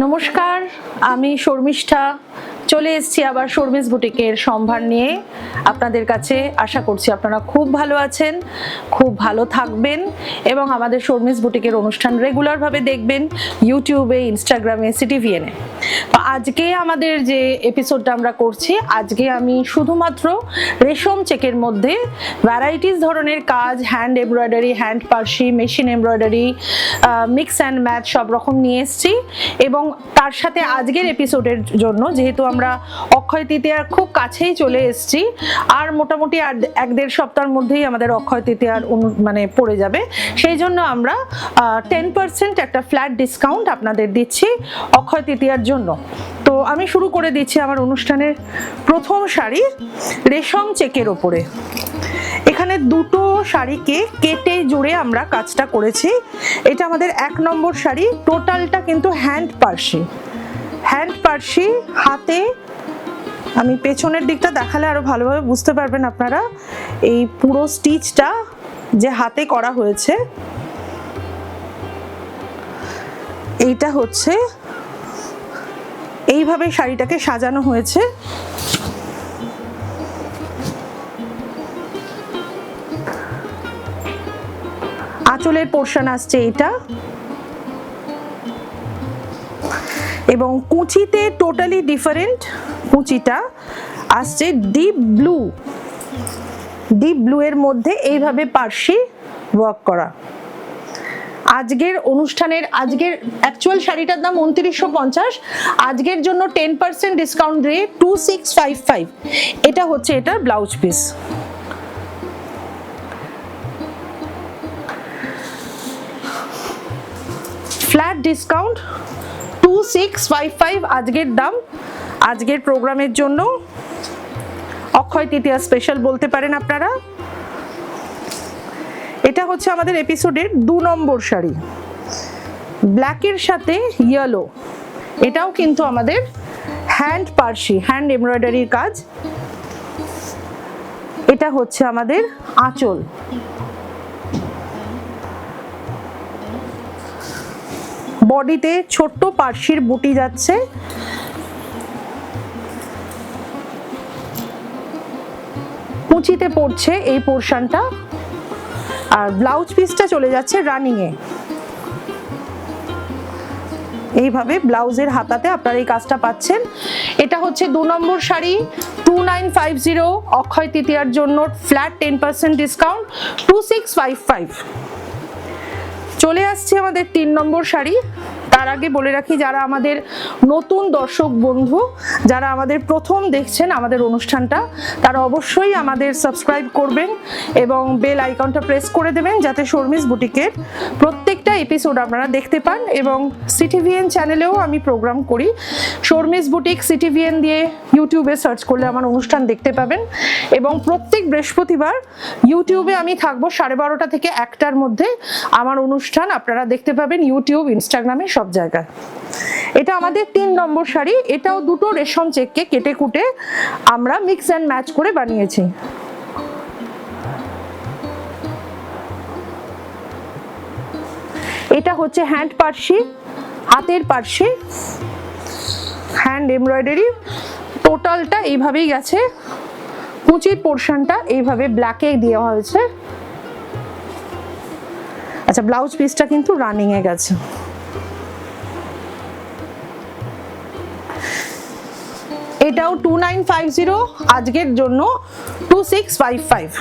নমস্কার, আমি শর্মিষ্ঠা চলে এসেছি আবার শর্মিস বুটিকের সম্ভার নিয়ে আপনাদের কাছে। আশা করছি আপনারা খুব ভালো আছেন, খুব ভালো থাকবেন এবং আমাদের শর্মিস বুটিকের অনুষ্ঠান রেগুলারভাবে দেখবেন ইউটিউবে, ইনস্টাগ্রামে, সিটিভিএনে। তো আজকে আমাদের যে এপিসোডটা আমরা করছি, আজকে আমি শুধুমাত্র রেশম চেকের মধ্যে ভ্যারাইটিস ধরনের কাজ, হ্যান্ড এমব্রয়ডারি, হ্যান্ড পার্সি, machine embroidery, mix and match সব রকম নিয়ে এসেছি। এবং তার সাথে আজকের এপিসোডের জন্য, যেহেতু আমরা অক্ষয় তৃতীয়ার খুব কাছেই চলে এসেছি, আর মোটামুটি আর 1-1.5 সপ্তাহের মধ্যেই আমাদের অক্ষয় তৃতীয়ার পড়ে যাবে, সেই জন্য আমরা 10% একটা ফ্ল্যাট ডিসকাউন্ট আপনাদের দিচ্ছি অক্ষয় তৃতীয়ার জন্য। তো আমি শুরু করে দিচ্ছি আমার অনুষ্ঠানের প্রথম শাড়ি রেশম চেকের ওপরে। এখানে দুটো শাড়িকে কেটে জুড়ে আমরা কাজটা করেছি। এটা আমাদের 1 নম্বর শাড়ি। টোটালটা কিন্তু হ্যান্ড পার্সি, হাতে। আমি পেছনের দিকটা দেখালে আরো ভালোভাবে বুঝতে পারবেন আপনারা। এই পুরো স্টিচটা যে হাতে করা হয়েছে, এইটা হচ্ছে এইভাবে শাড়িটাকে সাজানো হয়েছে। আঁচলের পোর্শন আসছে এইটা, এবং কুচিতে টোটালি ডিফারেন্ট। কুচিটা আসছে ডিপ ব্লু এর মধ্যে এইভাবে পার্সি ওয়ার্ক করা। আজকের অনুষ্ঠানের অ্যাকচুয়াল শাড়িটার দাম 2950, আজকের জন্য 10% ডিসকাউন্ট দিয়ে 2655। এটা হচ্ছে এটার ব্লাউজ পিস। ফ্ল্যাট ডিসকাউন্ট 2655 আজকের দাম, আজকের প্রোগ্রামের জন্য। অক্ষয় তৃতীয়া স্পেশাল বলতে পারেন আপনারা। এটা হচ্ছে আমাদের এপিসোডের 2 নম্বর শাড়ি, ব্ল্যাকের সাথে ইয়েলো। এটাও কিন্তু আমাদের হ্যান্ড পার্সি, হ্যান্ড এমব্রয়ডারির কাজ। এটা হচ্ছে আমাদের আঁচল। বডিতে ছোট্ট পার্সির বুটি যাচ্ছে। কুচিতে পড়ছে এই পোর্শনটা, আর ব্লাউজ পিসটা চলে যাচ্ছে রানিং এ। এইভাবে ব্লাউজের হাতাতে আপনারা এই কাজটা পাচ্ছেন। এটা হচ্ছে 2 নম্বর শাড়ি, 2950 অক্ষয় তৃতীয়ার জন্য ফ্ল্যাট 10% ডিসকাউন্ট 2655। চলে আসছে আমাদের 3 নম্বর শাড়ি। তার আগে বলে রাখি, যারা আমাদের নতুন দর্শক বন্ধু, যারা আমাদের প্রথম দেখছেন আমাদের অনুষ্ঠানটা, তারা অবশ্যই আমাদের সাবস্ক্রাইব করবেন এবং বেল আইকনটা প্রেস করে দেবেন, যাতে শর্মিস বুটিকের প্রত্যেকটা এপিসোড আপনারা দেখতে পান। এবং সিটিভিএন চ্যানেলেও আমি প্রোগ্রাম করি। শর্মিস বুটিক সিটিভিএন দিয়ে ইউটিউবে সার্চ করলে আমার অনুষ্ঠান দেখতে পাবেন। এবং প্রত্যেক বৃহস্পতিবার ইউটিউবে আমি থাকবো 12:30 থেকে 1টার মধ্যে। আমার অনুষ্ঠান আপনারা দেখতে পাবেন ইউটিউব, ইনস্টাগ্রামে, সব জায়গায়। এটা আমাদের 3 নম্বর শাড়ি। এটাও দুটো রেশম চেককে কেটে কুটে আমরা মিক্স অ্যান্ড ম্যাচ করে বানিয়েছি। এটা হচ্ছে হ্যান্ড পার্সি, হাতের পার্সি, হ্যান্ড এমব্রয়ডারি। টোটালটা এইভাবেই গেছে। কুচির পোর্শনটা এইভাবে ব্ল্যাকে দেওয়া হয়েছে। আচ্ছা, ব্লাউজ পিসটা কিন্তু রানিং এ গেছে। এটাও 2950, আজকের জন্য 2655।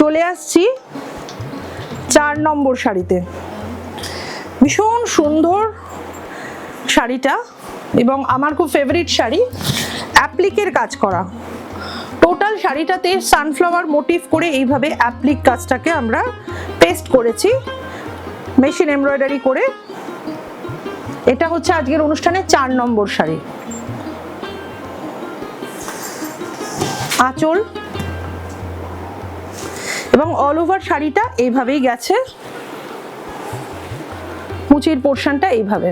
চলে আসছি 4 নম্বর শাড়িতে। ভীষণ সুন্দর শাড়িটা এবং আমার খুব ফেভারিট শাড়ি, অ্যাপ্লিকের কাজ করা। টোটাল শাড়িটাতে সানফ্লাওয়ার মোটিভ করে এইভাবে অ্যাপ্লিক কাজটাকে আমরা পেস্ট করেছি মেশিন এমব্রয়ডারি করে। এটা হচ্ছে আজকের অনুষ্ঠানের 4 নম্বর শাড়ি। আঁচল এবং অল ওভার শাড়িটা এইভাবেই গেছে। কুচির পোর্শনটা এইভাবে।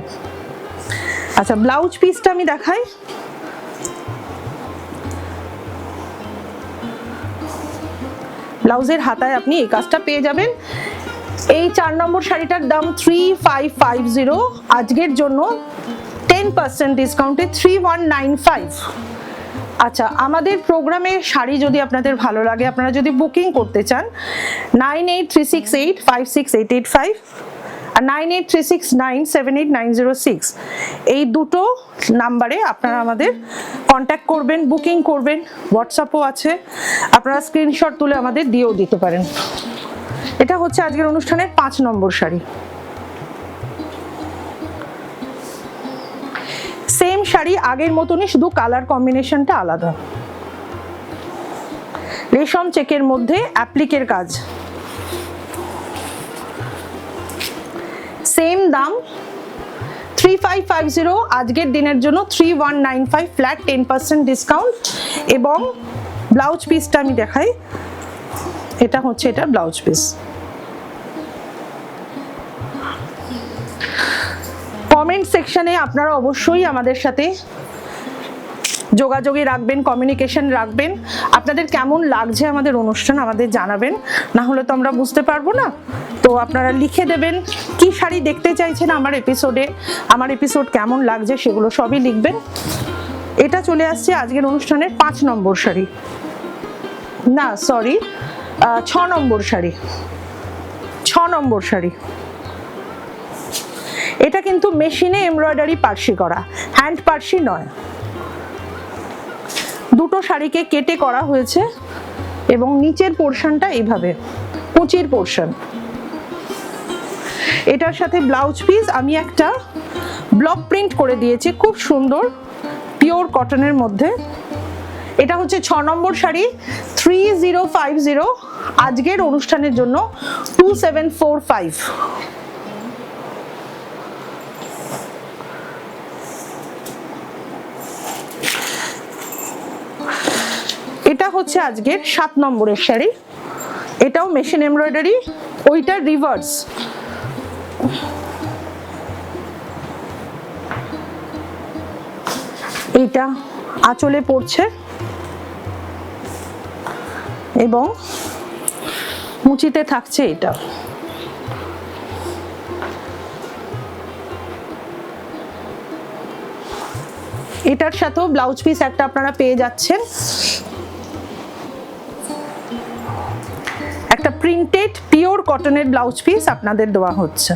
আচ্ছা, ব্লাউজ পিসটা আমি দেখাই। ব্লাউজের হাতায় আপনি এই কাজটা পেয়ে যাবেন। এই 4 নম্বর শাড়িটার দাম 3550, আজকের জন্য 10% ডিসকাউন্টে 3195। আচ্ছা, আমাদের প্রোগ্রামের শাড়ি যদি আপনাদের ভালো লাগে, আপনারা যদি বুকিং করতে চান 9836856885 আর 9836978906 এই দুটো নাম্বারে আপনারা আমাদের কন্ট্যাক্ট করবেন, বুকিং করবেন। হোয়াটসঅ্যাপও আছে, আপনারা স্ক্রিনশট তুলে আমাদের দিয়েও দিতে পারেন। এটা হচ্ছে আজকের অনুষ্ঠানের 5 নম্বর শাড়ি। সেম শাড়ি আগের মতনই, শুধু কালার কম্বিনেশনটা আলাদা। রেশম চেকের মধ্যে অ্যাপ্লিকের কাজ, সেম দাম 3550, আজকের দিনের জন্য 3195, ফ্ল্যাট 10% ডিসকাউন্ট। এবং ব্লাউজ পিসটা আমি দেখাই, এটা হচ্ছে এটার ব্লাউজ পিস। কমেন্ট সেকশনে আপনারা অবশ্যই আমাদের সাথে যোগাযোগে রাখবেন, কমিউনিকেশন রাখবেন। আপনাদের কেমন লাগছে আমাদের অনুষ্ঠান আমাদের জানাবেন, না হলে তো আমরা বুঝতে পারবো না। তো আপনারা লিখে দেবেন কি শাড়ি দেখতে চাইছেন আমার এপিসোডে, আমার এপিসোড কেমন লাগছে সেগুলো সবই লিখবেন। এটা চলে আসছে আজকের অনুষ্ঠানের 5 নম্বর শাড়ি, না সরি 6 নম্বর শাড়ি। 6 নম্বর শাড়ি, এটা কিন্তু মেশিনে এমব্রয়ডারি পার্সি করা, হ্যান্ড পার্সি নয়। দুটো শাড়িকে কেটে করা হয়েছে এবং নিচের পোরশনটা এইভাবে কুচির পোরশন। এটার সাথে ব্লাউজ পিস আমি একটা ব্লক প্রিন্ট করে দিয়েছি, খুব সুন্দর পিওর কটনের মধ্যে। এটা হচ্ছে 6 নম্বর শাড়ি, 3050, আজকের অনুষ্ঠানের জন্য 2745। এটা হচ্ছে আজকের 7 নম্বরের শাড়ি, এটাও মেশিন এমব্রয়ডারি, ওইটা রিভার্স। এইটা আঁচলে পড়ছে এবং মুচিতে থাকছে এটা। এটার সাথেও ব্লাউজ পিস একটা আপনারা পেয়ে যাচ্ছেন, একটা প্রিন্টেড পিওর কটনের ব্লাউজ পিস আপনাদের দেওয়া হচ্ছে।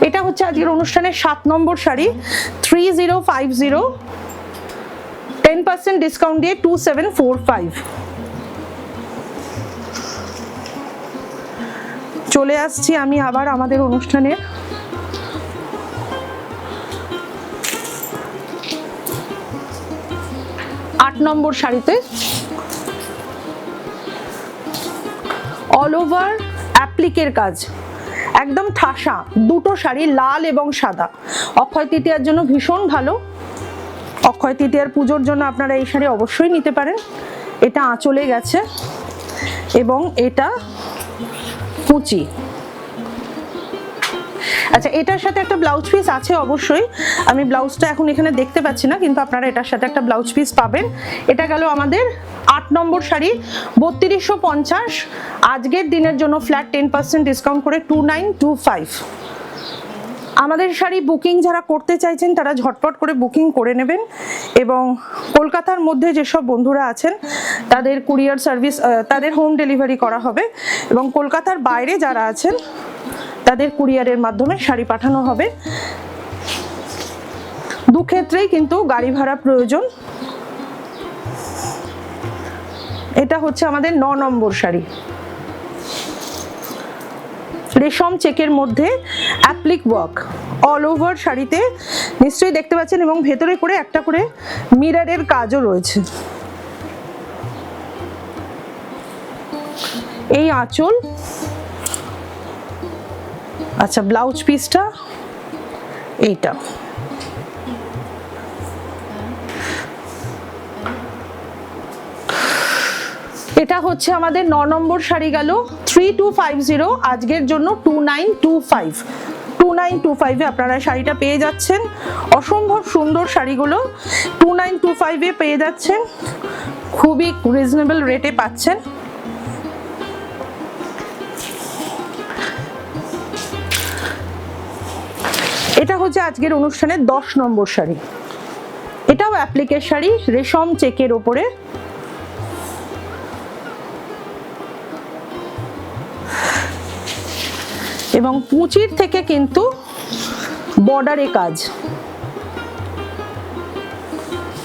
এটা হচ্ছে আজকের অনুষ্ঠানের 7 নম্বর শাড়ি, 3050, 10% ডিসকাউন্ট দিয়ে 2745। চলে আসছি আমি আবার আমাদের অনুষ্ঠানের 8 নম্বর শাড়িতে। অল ওভার অ্যাপ্লিকের কাজ, একদম ঠাসা দুটো শাড়ি, লাল এবং সাদা। অক্ষয় তৃতীয়ার জন্য ভীষণ ভালো, অক্ষয় তৃতীয়ার পুজোর জন্য আপনারা এই শাড়ি অবশ্যই নিতে পারেন। এটা আঁচলে গেছে এবং এটা কুচি। আচ্ছা, এটার সাথে একটা ব্লাউজ পিস আছে অবশ্যই, আমি ব্লাউজটা এখন এখানে দেখতে পাচ্ছি না, কিন্তু আপনারা এটার সাথে একটা ব্লাউজ পিস পাবেন। এটা গেল আমাদের 8 নম্বর শাড়ি, 3250, আজকের দিনের জন্য ফ্ল্যাট 10% ডিসকাউন্ট করে 2925। আমাদের শাড়ি বুকিং যারা করতে চাইছেন তারা ঝটপট করে বুকিং করে নেবেন। এবং কলকাতার মধ্যে যেসব বন্ধুরা আছেন তাদের কুরিয়ার সার্ভিস, তাদের হোম ডেলিভারি করা হবে। এবং কলকাতার বাইরে যারা আছেন তাদের কুরিয়ারের মাধ্যমে শাড়ি পাঠানো হবে। দু ক্ষেত্রেই কিন্তু গাড়ি ভাড়া প্রয়োজন। এটা হচ্ছে আমাদের 9 নম্বর শাড়ি, রেশম চেকের মধ্যে অ্যাপ্লিক ওয়ার্ক অল ওভার শাড়িতে নিশ্চয়ই দেখতে পাচ্ছেন, এবং ভেতরে করে একটা করে মিররের কাজও রয়েছে। এই আঁচল, আচ্ছা ব্লাউজ পিসটা এইটা। এটা হচ্ছে আমাদের 9 নম্বর শাড়ি গেল, 3250, আজকের জন্য 2925। 2925 এ আপনারা শাড়িটা পেয়ে যাচ্ছেন। অসম্ভব সুন্দর শাড়িগুলো 2925 এ পেয়ে যাচ্ছেন, খুবই রিজনেবল রেটে পাচ্ছেন। এটা হচ্ছে আজকের অনুষ্ঠানের 10 নম্বর শাড়ি। এটাও অ্যাপ্লিকের শাড়ি, রেশম চেকের ওপরে। এবং পুঁচির থেকে কিন্তু বর্ডারে কাজ,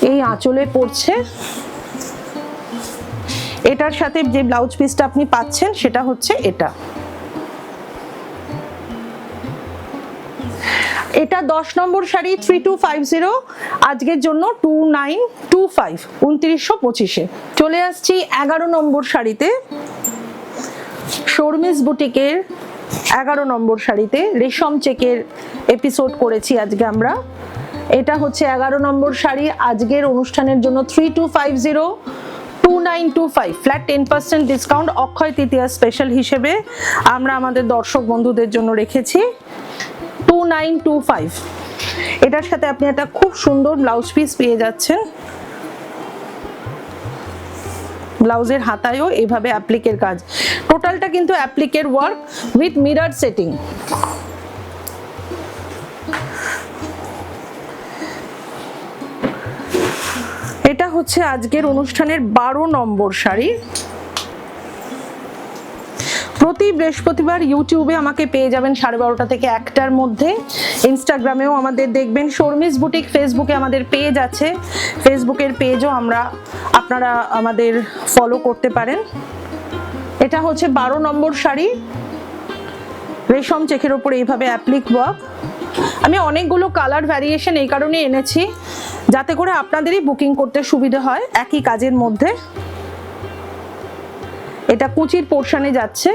এই আঁচলে পড়ছে। এটার সাথে যে ব্লাউজ পিসটা আপনি পাচ্ছেন সেটা হচ্ছে এটা। এটা 10 নম্বর শাড়ি 3250, আজকের জন্য 2925, 2925-এ। চলে আসছি 11 নম্বর শাড়িতে, শর্মিস বুটিকের 11 নম্বর শাড়িতে রেশম চেকের এপিসোড করেছি আজকে আমরা। এটা হচ্ছে 11 নম্বর শাড়ি, আজকের অনুষ্ঠানের জন্য 3250, 2925, flat 10% discount Akshaya Tritiya special হিসেবে আমরা আমাদের দর্শক বন্ধুদের জন্য রেখেছি 2925। এটার সাথে আপনি একটা খুব সুন্দর ব্লাউজ পিস পেয়ে যাচ্ছেন। ব্লাউজের হাতায়ও এভাবে অ্যাপ্লিকের কাজ, টোটালটা কিন্তু অ্যাপ্লিকের ওয়ার্ক উইথ মিরর সেটিং। এটা হচ্ছে আজকের অনুষ্ঠানের 12 নম্বর শাড়ি। প্রতি বৃহস্পতিবার ইউটিউবে আমাকে পেয়ে যাবেন 12:30 থেকে 1টার মধ্যে। ইনস্টাগ্রামেও আমাদের দেখবেন, শর্মিস বুটিক ফেসবুকে আমাদের পেজ আছে, ফেসবুকের পেজও আপনারা আমাদের ফলো করতে পারেন। এটা হচ্ছে 12 নম্বর শাড়ি, রেশম চেকের উপর এইভাবে অ্যাপ্লিক ওয়ার্ক। আমি অনেকগুলো কালার ভ্যারিয়েশন এই কারণে এনেছি যাতে করে আপনাদেরই বুকিং করতে সুবিধা হয় একই কাজের মধ্যে। এটা কুচির পোর্শনে যাচ্ছে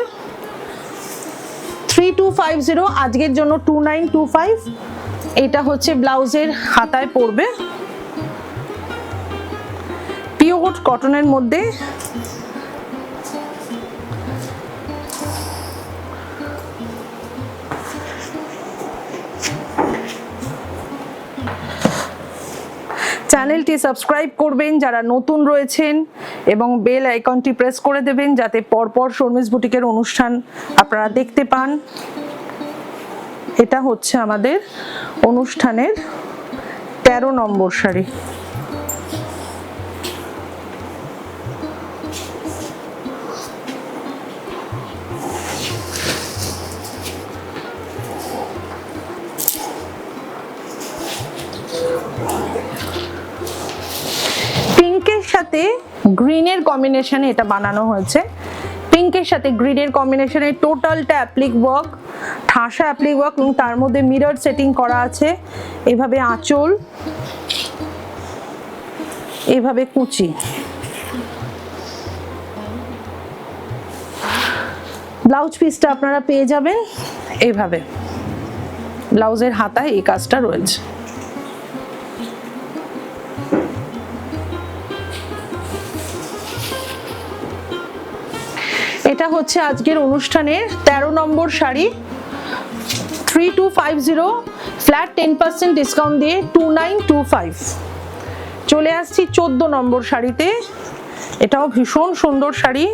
3250, আজকের জন্য 2925। এটা হচ্ছে ব্লাউজের হাতায় পড়বে, পিওর কটনের মধ্যে। চ্যানেলটি সাবস্ক্রাইব করবেন যারা নতুন রয়েছেন এবং বেল আইকনটি প্রেস করে দেবেন যাতে পরপর শর্মিস বুটিকের অনুষ্ঠান আপনারা দেখতে পান। এটা হচ্ছে আমাদের অনুষ্ঠানের 13 নম্বর শাড়ি। পিঙ্কের সাথে গ্রিনের কম্বিনেশনে এটা বানানো হয়েছে। পিঙ্কের সাথে গ্রিনের কম্বিনেশনে টোটালটা অ্যাপ্লিক ওয়ার্ক, ঠাসা অ্যাপ্লিক ওয়ার্ক, এবং তার মধ্যে মিরর সেটিং করা আছে। এভাবে আঁচল, এভাবে কুচি। ব্লাউজ পিসটা আপনারা পেয়ে যাবেন এইভাবে, ব্লাউজের হাতায় এই কাজটা রয়েছে। এটা হচ্ছে আজকের অনুষ্ঠানের 13 নম্বর শাড়ি 3250, ফ্ল্যাট 10% ডিসকাউন্ট দিয়ে 2925। চলে আসছি 14 নম্বর শাড়িতে। এটাও ভীষণ সুন্দর শাড়ি,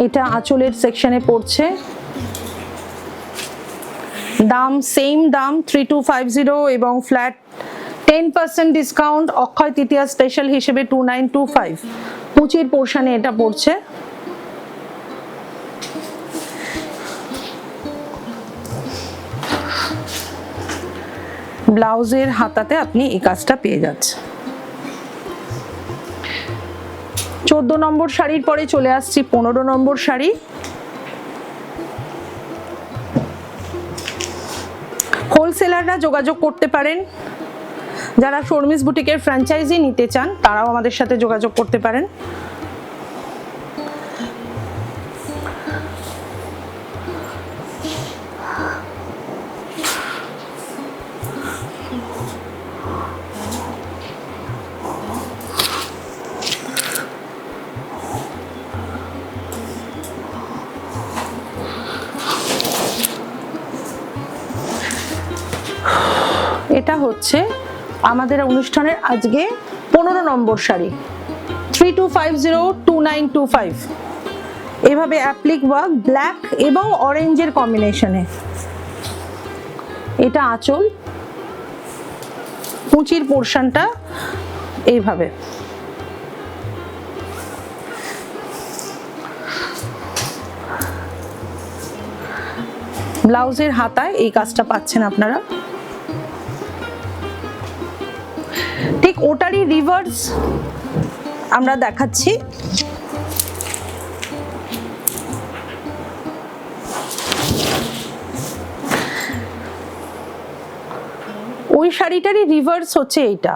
এটা আঁচলের সেকশনে পড়ছে। দাম সেম দাম 3250 এবং flat 10% discount Akshaya Tritiya special হিসেবে 2925। কুচির পোর্শনে এটা পড়ছে। ব্লাউজের হাতাতে আপনি এই কাজটা পেয়ে যাচ্ছেন। 14 নম্বর শাড়ির পরে চলে আসছি 15 নম্বর শাড়ি। হোলসেলাররা যোগাযোগ করতে পারেন, যারা শর্মিস বুটিকের ফ্র্যাঞ্চাইজি নিতে চান তারাও আমাদের সাথে যোগাযোগ করতে পারেন। হচ্ছে আমাদের অনুষ্ঠানের আজকে 15 নম্বর শাড়ি 32502925। এভাবে অ্যাপ্লিক ওয়ার্ক ব্ল্যাক এবং অরেঞ্জের কম্বিনেশনে। এটা আঁচল, কুচির পোর্শনটা এইভাবে। ব্লাউজের হাতায় এই কাজটা পাচ্ছেন আপনারা। ঠিক ওটারই রিভার্স আমরা দেখাচ্ছি। ওই শাড়িটারই রিভার্স হচ্ছে এইটা।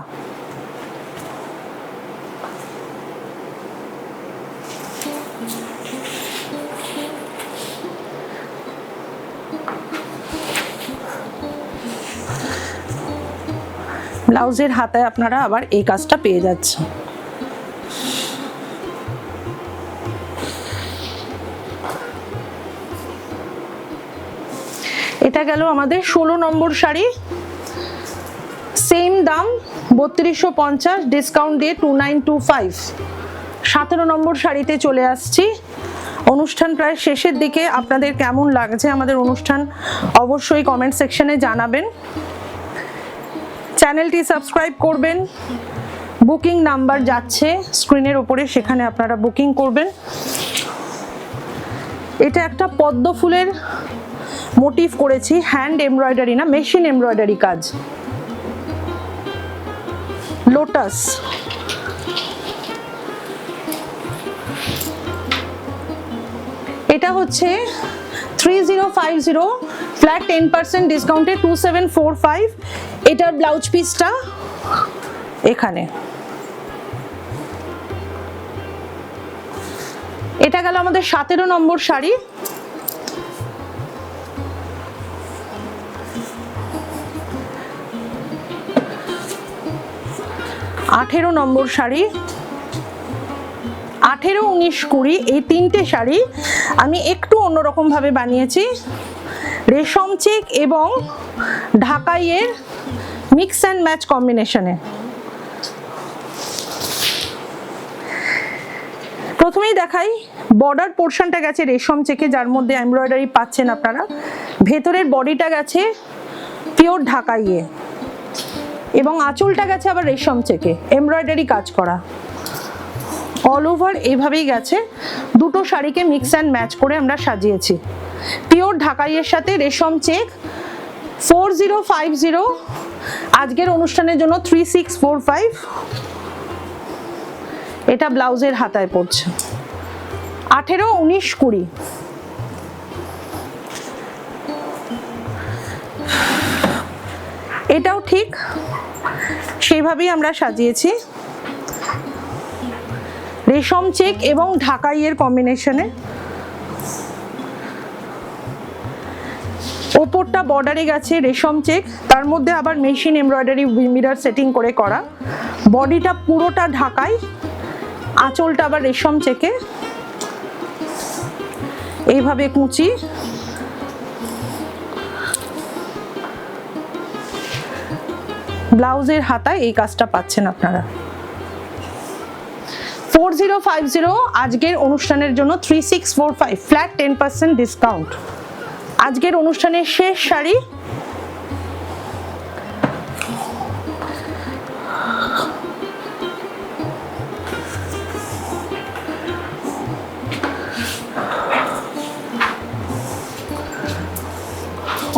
ব্লাউজের হাতায় আপনারা আবার এই কাজটা পেয়ে যাচ্ছেন। এটা গেল আমাদের 16 নম্বর শাড়ি। সেম দাম 3250, ডিসকাউন্ট দিয়ে 2925। 17 নম্বর শাড়িতে চলে আসছি। অনুষ্ঠান প্রায় শেষের দিকে। আপনাদের কেমন লাগছে আমাদের অনুষ্ঠান অবশ্যই কমেন্ট সেকশনে জানাবেন। চ্যানেলটি সাবস্ক্রাইব করবেন। বুকিং নাম্বার যাচ্ছে স্ক্রিনের ওপরে, সেখানে আপনারা বুকিং করবেন। এটা একটা পদ্ম ফুলের মোটিভ করেছি, হ্যান্ড এমব্রয়ডারি না, মেশিন এমব্রয়ডারি কাজ। লোটাস, এটা হচ্ছে 3050, ফ্ল্যাট 10% ডিসকাউন্টে 2745। এটার ব্লাউজ পিসটা এখানে। এটা গেল আমাদের 17 নম্বর শাড়ি। আঠেরো নম্বর শাড়ি। 18, 19, 20 এই তিনটে শাড়ি আমি একটু অন্যরকম ভাবে বানিয়েছি। রেশম চেক এবং ঢাকাইয়ের মিক্স অ্যান্ড ম্যাচ কম্বিনেশনে। প্রথমেই দেখাই, বর্ডার পোর্শনটা গেছে রেশম চেকে, যার মধ্যে এমব্রয়ডারি পাচ্ছেন আপনারা। ভেতরের বডিটা গেছে পিওর ঢাকাইয়ে এবং আঁচলটা গেছে আবার রেশম চেকে, এমব্রয়ডারি কাজ করা। অল ওভার এইভাবেই গেছে। দুটো শাড়িকে মিক্স অ্যান্ড ম্যাচ করে আমরা সাজিয়েছি। পিওর ঢাকাইয়ের সাথে রেশম চেক। 4050, আজকের অনুষ্ঠানের জন্য 3645। এটা ব্লাউজের হাতায় পড়ছে। 18, 19, 20। এটাও ঠিক সেইভাবেই আমরা সাজিয়েছি, রেশম চেক এবং ঢাকাইয়ের কম্বিনেশনে। ওপরটা বর্ডারে গেছে রেশম চেক, তার মধ্যে আবার মেশিন এমব্রয়ডারি মিরর সেটিং করে করা। বডিটা পুরোটা ঢাকাই, আঁচলটা আবার রেশম চেকে। এইভাবে কুচি, ব্লাউজের হাতায় এই কাজটা পাচ্ছেন আপনারা। 4050, আজকের অনুষ্ঠানের জন্য 3645, ফ্ল্যাট 10% ডিসকাউন্ট। আজকের অনুষ্ঠানের শেষ শাড়ি।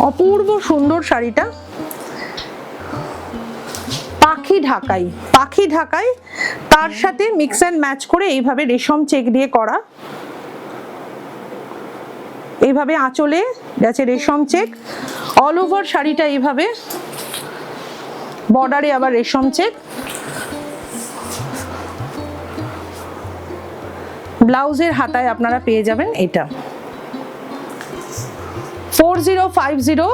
অপূর্ব সুন্দর শাড়িটা, পাখি ঢাকাই। পাখি ঢাকাই তার সাথে মিক্স অ্যান্ড ম্যাচ করে এইভাবে রেশম চেক দিয়ে করা। এইভাবে আঁচলে গেছে রেশম চেক। অল ওভার শাড়িটা এইভাবে, বর্ডারে আবার রেশম চেক। ব্লাউজের হাতায় আপনারা পেয়ে যাবেন এটা। 4050,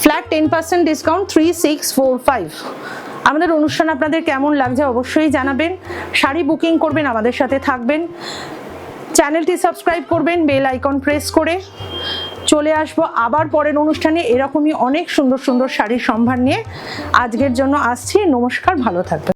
ফ্ল্যাট 10% ডিসকাউন্ট 3645। আমাদের অনুষ্ঠান আপনাদের কেমন লাগছে অবশ্যই জানাবেন। শাড়ি বুকিং করবেন, আমাদের সাথে থাকবেন। চ্যানেলটি সাবস্ক্রাইব করবেন বেল আইকন প্রেস করে। চলে আসবো আবার পরের অনুষ্ঠানে এরকমই অনেক সুন্দর সুন্দর শাড়ির সম্ভার নিয়ে। আজকের জন্য আসছি, নমস্কার, ভালো থাকবেন।